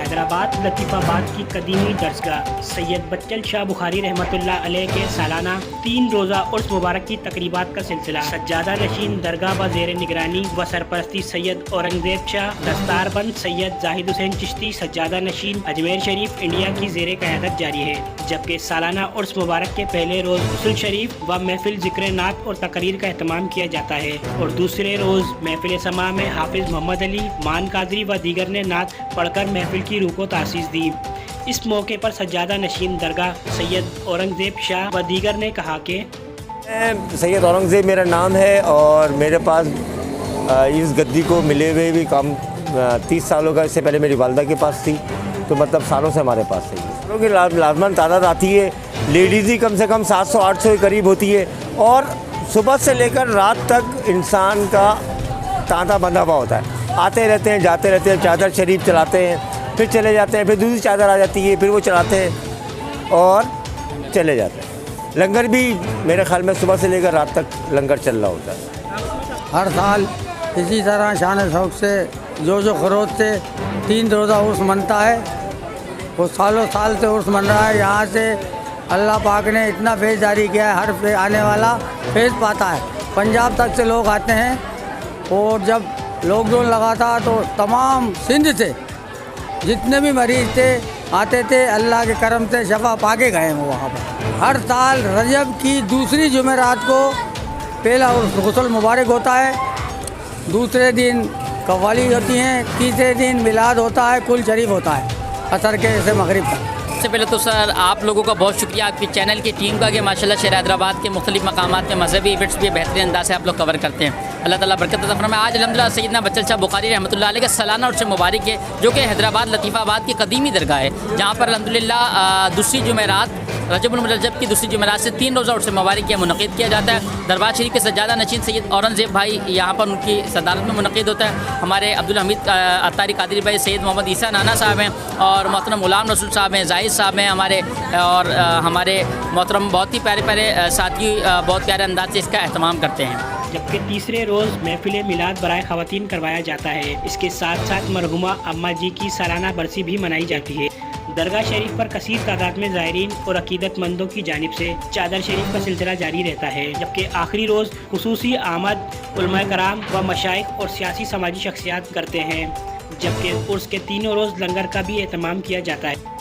حیدرآباد لطیفآباد کی قدیمی درسگاہ سید بچل شاہ بخاری رحمۃ اللہ علیہ کے سالانہ 3 روزہ عرس مبارک کی تقریبات کا سلسلہ سجادہ نشین درگاہ و زیر نگرانی و سرپرستی سید اورنگزیب شاہ، دستار بند سید زاہد حسین چشتی سجادہ نشین اجمیر شریف انڈیا کی زیر قیادت جاری ہے، جبکہ سالانہ عرس مبارک کے پہلے روز غسل شریف و محفل ذکر نعت اور تقریر کا اہتمام کیا جاتا ہے اور دوسرے روز محفل سماع میں حافظ محمد علی مان قادری و دیگر نے نعت پڑھ کر محفل کی روح کو تاسیس دی۔ اس موقع پر سجادہ نشین درگاہ سید اورنگزیب شاہ و دیگر نے کہا کہ سید اورنگزیب میرا نام ہے اور میرے پاس اس گدی کو ملے ہوئے بھی کام 30 سالوں کا، اس سے پہلے میری والدہ کے پاس تھی، تو مطلب سالوں سے ہمارے پاس ہے۔ کیونکہ لازماً تعداد آتی ہے، لیڈیز ہی کم سے کم 700-800 کے قریب ہوتی ہے اور صبح سے لے کر رات تک انسان کا تانتا بندھا ہوا ہوتا ہے، آتے رہتے ہیں جاتے رہتے ہیں، چادر شریف چلاتے ہیں پھر چلے جاتے ہیں، پھر دوسری چادر آ جاتی ہے پھر وہ چلاتے ہیں اور چلے جاتے ہیں۔ لنگر بھی میرے خیال میں صبح سے لے کر رات تک لنگر چل رہا ہوتا ہے۔ ہر سال اسی طرح شان شوق سے جوش و خروش سے 3 روزہ عرس منتا ہے، وہ سالوں سال سے عرس من رہا ہے۔ یہاں سے اللہ پاک نے اتنا فیض جاری کیا ہے، ہر آنے والا فیض پاتا ہے۔ پنجاب تک سے لوگ آتے ہیں اور جب لاک ڈاؤن لگا تھا تو تمام سندھ سے جتنے بھی مریض تھے آتے تھے، اللہ کے کرم سے شفا پا کے گئے ہیں وہاں پر۔ ہر سال رجب کی دوسری جمعرات کو پہلا غسل مبارک ہوتا ہے، دوسرے دن قوالی ہوتی ہیں، تیسرے دن میلاد ہوتا ہے، کل شریف ہوتا ہے عصر کے سے مغرب تک۔ سب سے پہلے تو سر آپ لوگوں کا بہت شکریہ، آپ کی چینل کی ٹیم کا کہ ماشاءاللہ شہر حیدرآباد کے مختلف مقامات میں مذہبی ایونٹس بھی بہترین انداز سے آپ لوگ کور کرتے ہیں۔ اللہ تعالیٰ برکت عطا فرمائے۔ آج الحمدللہ سیدنا بچل شاہ بخاری رحمۃ اللہ علیہ کا سالانہ عرس مبارک ہے، جو کہ حیدرآباد لطیفآباد کی قدیمی درگاہ ہے، جہاں پر الحمدللہ دوسری جمعرات رجب المرجب کی دوسری جمعرات سے 3 روزہ عرس مبارک منعقد کیا جاتا ہے۔ دربار شریف کے سجادہ نشین سید اورنگزیب بھائی یہاں پر ان کی صدارت میں منعقد ہوتا ہے۔ ہمارے عبدالحمید عطاری قادری بھائی، سید محمد عیسیٰ نانا صاحب ہیں اور محترم غلام رسول صاحب ہیں، زاہد صاحب ہیں ہمارے، اور ہمارے محترم بہت ہی پیارے پیارے ساتھی بہت پیارے انداز سے اس کا اہتمام کرتے ہیں۔ جبکہ تیسرے روز محفل میلاد برائے خواتین کروایا جاتا ہے۔ اس کے ساتھ ساتھ مرحومہ اماں جی کی سالانہ برسی بھی منائی جاتی ہے۔ درگاہ شریف پر کثیر تعداد میں زائرین اور عقیدت مندوں کی جانب سے چادر شریف کا سلسلہ جاری رہتا ہے، جبکہ آخری روز خصوصی آمد علماء کرام و مشائخ اور سیاسی سماجی شخصیات کرتے ہیں، جبکہ عرس کے 3 روز لنگر کا بھی اہتمام کیا جاتا ہے۔